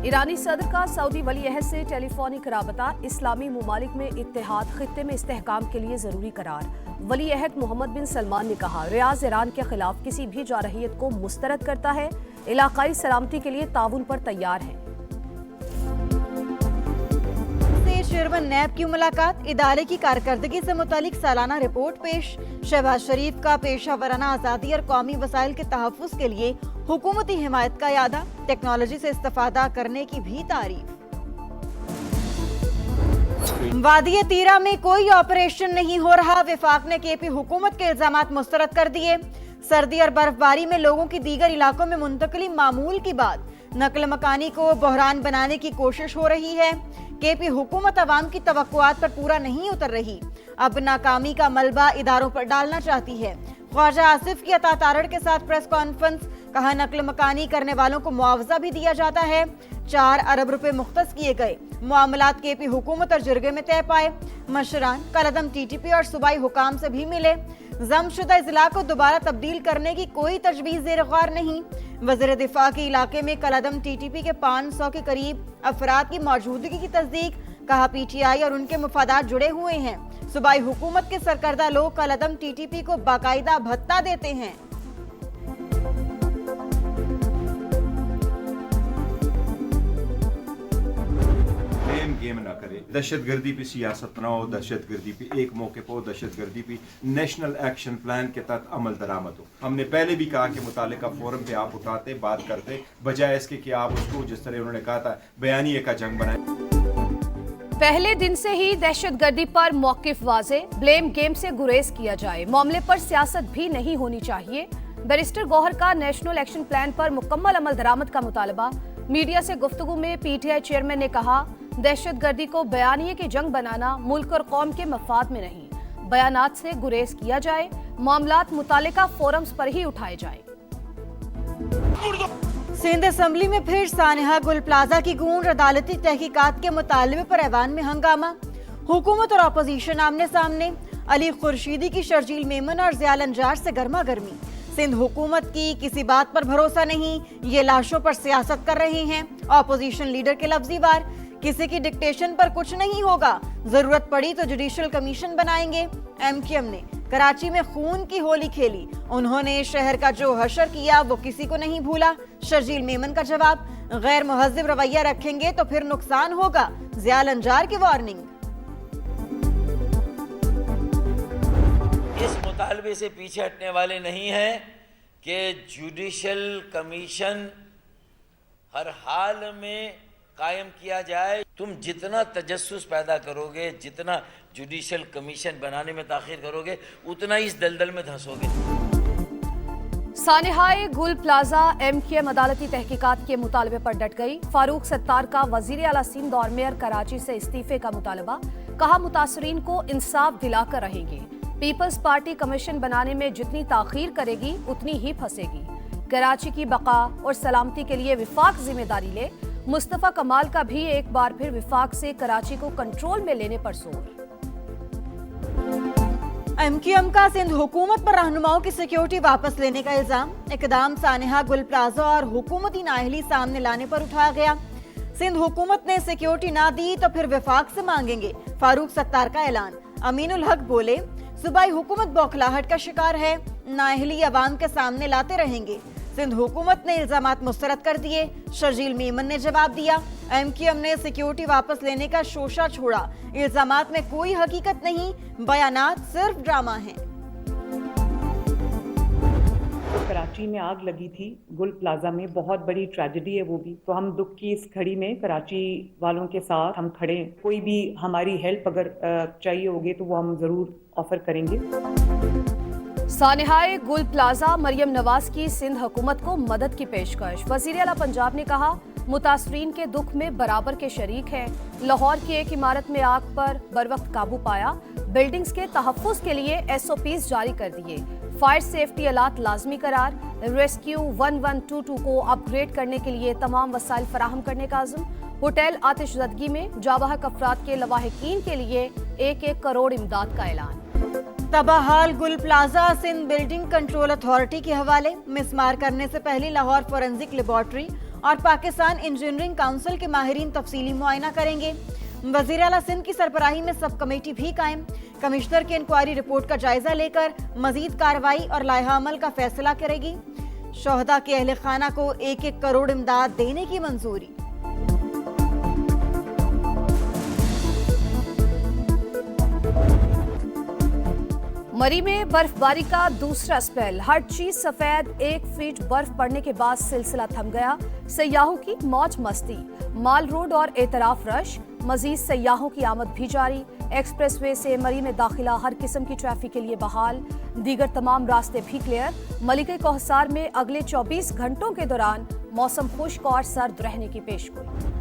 ईरानी सदर का सऊदी वली अहद से टेलीफोनिक राबता, इस्लामी मुमालिक में इत्तेहाद, खित्ते में इस्तेहकाम के लिए जरूरी करार। वली अहद मोहम्मद बिन सलमान ने कहा, रियाज ईरान के खिलाफ किसी भी जारहियत को मुस्तरद करता है, इलाकाई सलामती के लिए ताउन पर तैयार है। चेयरमैन नैब की मुलाकात, इदारे की कारकर्दगी से मुतालिक सालाना रिपोर्ट पेश। शहबाज शरीफ का पेशा वराना आज़ादी और कौमी वसाइल के तहफ़्फ़ुज़ के लिए हुकूमती हिमायत का यादा, टेक्नोलॉजी से इस्तेफादा करने की भी तारीफ। वादी तीरा में कोई ऑपरेशन नहीं हो रहा, विफाक ने केपी हुकूमत के इल्जामात मुस्तरद कर दिए। सर्दी और बर्फबारी में लोगों की दीगर इलाकों में मुंतकली मामूल की बात, नकल मकानी को बहरान बनाने की कोशिश हो रही है। केपी हुकूमत अवाम की तवक्कुआत पर पूरा नहीं उतर रही, अब नाकामी का मलबा इदारों पर डालना चाहती है। ख्वाजा आसिफ की अता तारड़ के साथ प्रेस कॉन्फ्रेंस, कहा नकल मकानी करने वालों को मुआवजा भी दिया जाता है। 4 अरब रुपए मुख्तस किए गए। मामलात केपी हुकूमत और जिरगे में तय पाए। मशरान कलअदम टीटीपी और सूबाई हुकाम से भी मिले। जमशुदा इजला को दोबारा तब्दील करने की कोई तजवीज़ ज़ेर गौर नहीं। वज़ीर दिफा के इलाके में कलअदम टीटीपी के 500 के करीब अफराद की मौजूदगी की तस्दीक, कहा पीटीआई और उनके मुफादात जुड़े हुए हैं। सूबाई हुकूमत के सरकर्दा लोग कलअदम टीटीपी को बाकायदा भत्ता देते हैं। गेम ना करे, दहशतगर्दी पे सियासत ना हो, दहशतगर्दी पे एक मौके पर दहशतगर्दी पे नेशनल एक्शन प्लान के तहत अमल दरामद हो। हमने पहले भी कहा कि मुतालिका फोरम पे आप उठाते बात करते, बजाय इसके कि आप उसको जिस तरह उन्होंने कहा था बयानिए का जंग बनाए। पहले दिन से ही दहशतगर्दी पर मौकिफ वाज़े, ब्लेम गेम से गुरेज किया जाए, मामले पर सियासत भी नहीं होनी चाहिए। बैरिस्टर गौहर का नेशनल एक्शन प्लान पर मुकम्मल अमल दरामद का मुतालबा। मीडिया से गुफ्तगू में पीटीआई चेयरमैन ने कहा, दहशतगर्दी को बयानिए की जंग बनाना मुल्क और कौम के मफाद में नहीं, बयानात से गुरेज किया जाए, मामलात मुतालिका फोरम्स पर ही उठाए जाए। सिंध असम्बली में फिर सानिहा गुल प्लाजा की गूंज, अदालती तहकीकात के मुतालबे पर ऐवान में हंगामा। हुकूमत और अपोजिशन आमने सामने। अली खुर्शीदी की शर्जील मेमन और ज़िया लंजार से गर्मा गर्मी। सिंध हुकूमत की किसी बात पर भरोसा नहीं, ये लाशों पर सियासत कर रहे हैं। अपोजिशन लीडर के लफ्जी वार, किसी की डिक्टेशन पर कुछ नहीं होगा, जरूरत पड़ी तो जुडिशल कमीशन बनाएंगे। एमक्यूएम ने कराची में खून की होली खेली, उन्होंने शहर का जो हशर किया वो किसी को नहीं भूला। शर्जील मेमन का जवाब, गैर मुहज्जिब रवैया रखेंगे तो फिर नुकसान होगा, ज़िया लंजार की वार्निंग। इस मुतालबे से पीछे हटने वाले नहीं हैं कि जुडिशल कमीशन हर हाल में कायम किया जाए। तुम जितना तजस्सुस पैदा करोगे, जितना जुडिशल कमीशन बनाने में ताखीर करोगे, उतना ही इस दलदल में धंसोगे। सानिहाए गुल प्लाजा, एमक्यूएम अदालती तहकीकात के मुतालबे पर डट गई। फारूक सत्तार का वजीर आला सिंध और मेयर कराची से इस्तीफे का मुतालबा, कहा मुतासरीन को इंसाफ दिलाकर रहेंगे। पीपल्स पार्टी कमीशन बनाने में जितनी ताखीर करेगी उतनी ही फंसेगी। कराची की बका और सलामती के लिए विफाक जिम्मेदारी ले। मुस्तफा कमाल का भी एक बार फिर विफाक से कराची को कंट्रोल में लेने पर जोर। एमक्यूएम का सिंध हुकूमत पर रहनुमाओं की सिक्योरिटी वापस लेने का इल्जाम, इकदाम सानिहा गुल प्लाजा और हुकूमती नाअहली सामने लाने पर उठाया गया। सिंध हुकूमत ने सिक्योरिटी ना दी तो फिर विफाक से मांगेंगे, फारूक सत्तार का ऐलान। अमीनुल हक बोले, सूबाई हुकूमत बौखलाहट का शिकार है, नाअहली अवाम के सामने लाते रहेंगे। सिंध हुकूमत ने इल्जामात मुस्तरद कर दिए। शर्जील मेमन ने जवाब दिया, एमक्यूएम ने सिक्योरिटी वापस लेने का शोशा छोड़ा, इल्जामात में कोई हकीकत नहीं, बयानात सिर्फ ड्रामा हैं। कराची में आग लगी थी गुल प्लाजा में, बहुत बड़ी ट्रेजेडी है वो भी, तो हम दुख की इस घड़ी में कराची वालों के साथ हम खड़े हैं। कोई भी हमारी हेल्प अगर चाहिए होगी तो वो हम जरूर ऑफर करेंगे। सानिहाए गुल प्लाजा, मरियम नवाज की सिंध हुकूमत को मदद की पेशकश। वजीर आला पंजाब ने कहा, मुतासरीन के दुख में बराबर के शरीक हैं। लाहौर की एक इमारत में आग पर बरवक्त काबू पाया। बिल्डिंग्स के तहफ़्फ़ुज़ के लिए SOPs जारी कर दिए। फायर सेफ्टी आलात लाजमी करार। रेस्क्यू 1122 को अपग्रेड करने के लिए तमाम वसाइल फराहम करने का आज़म। होटल आतिशज़दगी में जावाहक अफराद के लवाहिकीन के लिए 1-1 करोड़ इमदाद का ऐलान। तबाहाल Gul plaza Sindh building control authority के हवाले। मिसमार करने से पहले लाहौर फोरेंसिक लेबॉर्ट्री और पाकिस्तान इंजीनियरिंग काउंसिल के माहिरीन तफसीली मुआयना करेंगे। वजीर आला सिंध की सरबराही में सब कमेटी भी कायम। कमिश्नर की इंक्वायरी रिपोर्ट का जायजा लेकर मजीद कार्रवाई और लाइहा अमल का फैसला करेगी। शोहदा के अहले खाना को 1-1 करोड़ इमदाद देने की मंजूरी। मरी में बर्फबारी का दूसरा स्पेल, हर चीज सफेद, 1 फीट बर्फ पड़ने के बाद सिलसिला थम गया। सयाहों की मौज मस्ती, माल रोड और एतराफ रश, मजीद सयाहों की आमद भी जारी। एक्सप्रेसवे से मरी में दाखिला हर किस्म की ट्रैफिक के लिए बहाल, दीगर तमाम रास्ते भी क्लियर। मलिक कोहसार में अगले 24 घंटों के दौरान मौसम खुश्क और सर्द रहने की पेशगोई।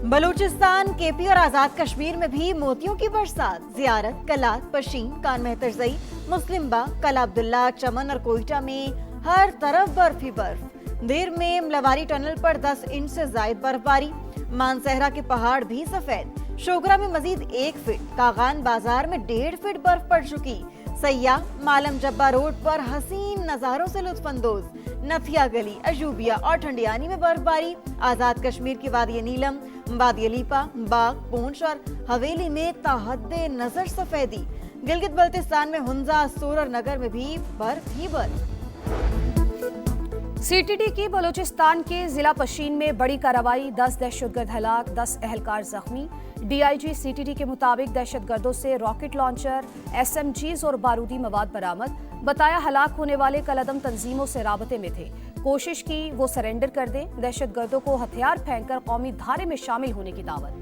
बलूचिस्तान, केपी और आजाद कश्मीर में भी मोतियों की बरसात। जियारत, कलात, पशीन, कान मेहतरजई, मुस्लिम बाग, कला अब्दुल्ला, चमन और कोयटा में हर तरफ बर्फ ही बर्फ। देर में मलावारी टनल पर 10 इंच से जायद बर्फबारी। मानसहरा के पहाड़ भी सफेद। शोगरा में मजीद 1 फीट। कागान बाजार में 1.5 फीट बर्फ पड़ चुकी। सयाह मालम जब्बा रोड पर हसीन नजारों से लुत्फानंदोज। नथिया गली, अजूबिया और ठंडियानी में बर्फबारी। आजाद कश्मीर की वादी नीलम, वादी लीपा, बाग, पूंछ और हवेली में ताहद्दे नजर सफेदी। गिलगित बल्तिस्तान में हुंजा, सोर और नगर में भी बर्फ ही बर्फ। सीटीडी की बलूचिस्तान के जिला पशीन में बड़ी कार्रवाई, 10 दहशतगर्द हलाक, 10 एहलकार जख्मी। डीआईजी सीटीडी के मुताबिक दहशतगर्दों से रॉकेट लॉन्चर, एसएमजीज और बारूदी मवाद बरामद। बताया हलाक होने वाले कलअदम तंजीमों से राबते में थे, कोशिश की वो सरेंडर कर दें। दहशतगर्दों को हथियार फेंककर कौमी धारे में शामिल होने की दावत।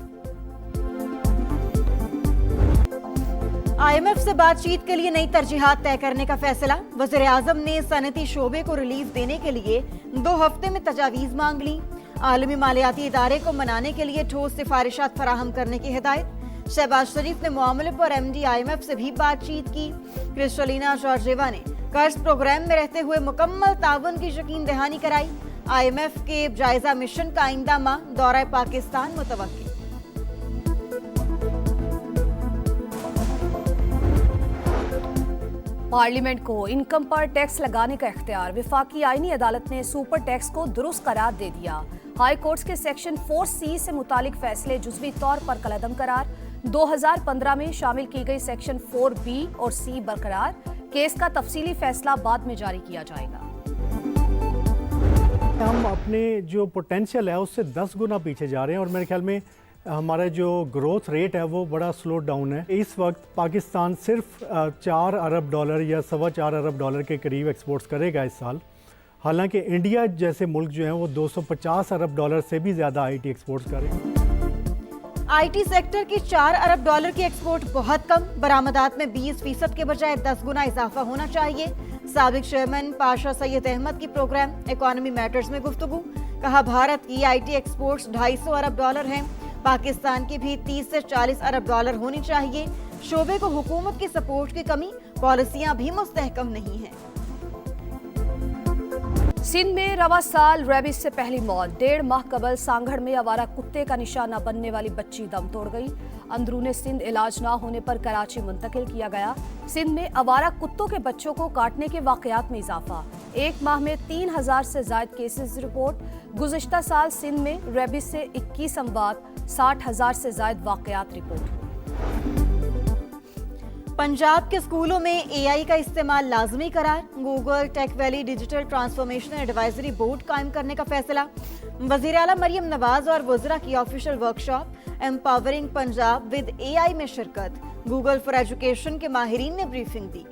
IMF से बातचीत के लिए नई तरजीहात तय करने का फैसला। वज़ीर आज़म ने सनती शोबे को रिलीफ देने के लिए 2 हफ्ते में तजावीज़ मांग ली। आलमी मालियाती इदारे को मनाने के लिए ठोस सिफारिशात फराहम करने की हिदायत। शहबाज शरीफ ने मामले पर MD IMF से भी बातचीत की। क्रिस्टलिना जॉर्जिवा ने कर्ज प्रोग्राम में रहते हुए मुकम्मल ताउन की यकीन दहानी कराई। IMF के जायजा मिशन का आइंदा माह दौरा पाकिस्तान मुतवक्किल। पार्लियामेंट को इनकम पर टैक्स लगाने का इख्तियार। विफाकी आईनी अदालत ने सुपर टैक्स को दुरुस्त करार दे दिया। हाई कोर्ट के सेक्शन 4C से मुतालिक फैसले जुज़वी तौर पर कलअदम करार। 2015 में शामिल की गई सेक्शन 4B और C बरकरार। केस का तफसीली फैसला बाद में जारी किया जाएगा। हम अपने जो पोटेंशियल है उससे 10 गुना पीछे जा रहे हैं और मेरे ख्याल में हमारा जो ग्रोथ रेट है वो बड़ा स्लो डाउन है। इस वक्त पाकिस्तान सिर्फ 4 अरब डॉलर या $4.25 अरब के करीब एक्सपोर्ट्स करेगा इस साल। हालांकि इंडिया जैसे मुल्क जो हैं वो $250 अरब से भी ज़्यादा IT एक्सपोर्ट्स करेगा। IT सेक्टर की $4 अरब की एक्सपोर्ट बहुत कम। बरामदात में 20% के बजाय 10 गुना इजाफा होना चाहिए। साबिक चेयरमैन पाशा सैयद अहमद की प्रोग्राम इकोनॉमी मैटर्स में गुफ्तगू। कहा भारत की IT एक्सपोर्ट्स $250 अरब हैं। पाकिस्तान की भी 30 से 40 अरब डॉलर होनी चाहिए। शोबे को हुकूमत की सपोर्ट की कमी, पॉलिसियां भी मुस्तहकम नहीं हैं। सिंध में रवा साल रेबीज से पहली मौत। 1.5 माह कबल सांगड़ में आवारा कुत्ते का निशाना बनने वाली बच्ची दम तोड़ गई। अंदरूने सिंध इलाज ना होने पर कराची मुंतकिल किया गया। सिंध में आवारा कुत्तों के बच्चों को काटने के वाकयात में इजाफा। 1 माह में 3000 से जायद केसेस रिपोर्ट। गुज़िश्ता साल सिंध में रेबीज से 21 अमवात, 60,000 से जायद वाकयात रिपोर्ट। पंजाब के स्कूलों में AI का इस्तेमाल लाजमी करार। Google tech valley digital transformation advisory board कायम करने का फैसला। वज़ीर आला मरियम नवाज और वज़रा की official workshop empowering Punjab with AI में शिरकत। गूगल फॉर एजुकेशन के माहिरीन ने ब्रीफिंग दी।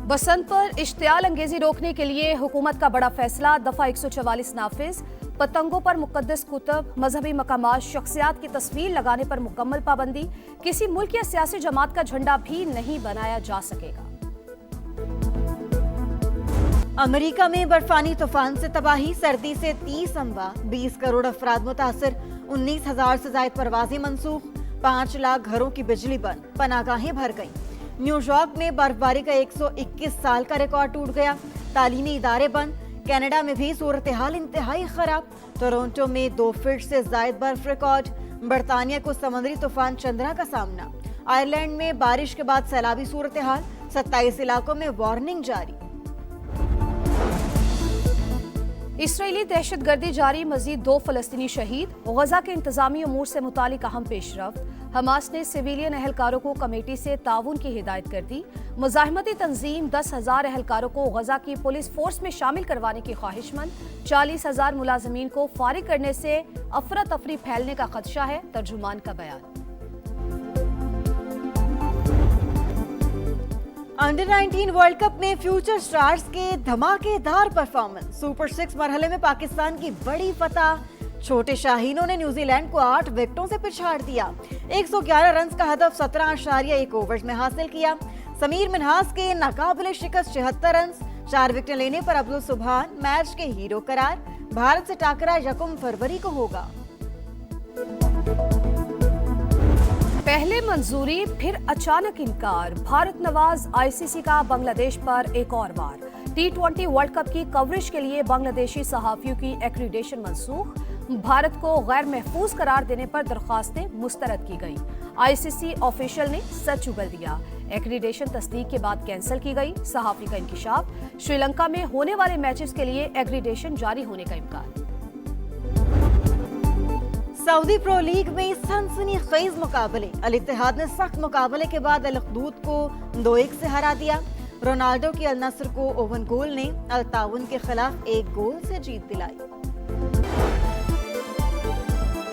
बसंत पर इश्तियाल अंगेजी रोकने के लिए हुकूमत का बड़ा फैसला। दफा 144 नाफिज। पतंगों पर मुकद्दस कुतब, मजहबी मकामात, शख्सियात की तस्वीर लगाने पर मुकम्मल पाबंदी। किसी मुल्क या सियासी जमात का झंडा भी नहीं बनाया जा सकेगा। अमेरिका में बर्फानी तूफान से तबाही। सर्दी से 30 अमवात, 20 करोड़ अफराद मुतासर। 19,000 से ज्यादा परवाजें मनसूख। 5 लाख घरों की बिजली बंद, पनागाहें भर गईं। न्यूयॉर्क में बर्फबारी का 121 साल का रिकॉर्ड टूट गया। तालीमी इदारे बंद। कनाडा में भी सूरत हाल इंतहाई खराब। टोरंटो में 2 फीट से ज्यादा बर्फ रिकॉर्ड। बरतानिया को समुद्री तूफान चंद्रा का सामना। आयरलैंड में बारिश के बाद सैलाबी सूरत हाल। 27 इलाकों में वार्निंग जारी। इसराइली दहशतगर्दी जारी, मजीद 2 फलस्तीनी शहीद। गजा के इंतजामी उमूर से मुतालिक अहम पेशरफ्त। हमास ने सिविलियन अहलकारों को कमेटी से ताउन की हिदायत कर दी। मुजाहिमती तंजीम 10,000 अहलकारों को गजा की पुलिस फोर्स में शामिल करवाने की ख्वाहिशमंद। 40,000 मुलाजमीन को फारिग करने से अफरा तफरी फैलने का खदशा है, तर्जुमान का बयान। अंडर 19 वर्ल्ड कप में फ्यूचर स्टार्स के धमाकेदार परफॉर्मेंस। सुपर 6 मरहले में पाकिस्तान की बड़ी फतह। छोटे शाहीनों ने न्यूजीलैंड को 8 विकेटों से पिछाड़ दिया। 111 रन का हदफ 17.1 ओवर्स में हासिल किया। समीर मिन्हास के नाकाबिले शिकस्त 76 रन। 4 विकेट लेने पर अब्दुल सुभान मैच के हीरो करार। भारत से टाकरा 1 फरवरी को होगा। पहले मंजूरी फिर अचानक इनकार। भारत नवाज आईसीसी का बांग्लादेश पर एक और वार। T20 वर्ल्ड कप की कवरेज के लिए बांग्लादेशी सहाफियों की एक्रीडेशन मनसूख। भारत को गैर महफूज करार देने पर दरखास्तें मुस्तरद की गई। आईसीसी ऑफिशियल ने सच उगल दिया। एक्रीडेशन तस्दीक के बाद कैंसिल की गई। सहाफी का इंकिशाफ। श्रीलंका में होने वाले मैचेस के लिए एक्रीडेशन जारी होने का इम्कान। सऊदी प्रो लीग में सनसनीखेज मुकाबले। अल इत्तेहाद ने सख्त मुकाबले के बाद अल अखदूद को 2-1 से हरा दिया। रोनाल्डो की अल नस्र को ओवन गोल ने अल ताउन के खिलाफ 1 गोल से जीत दिलाई।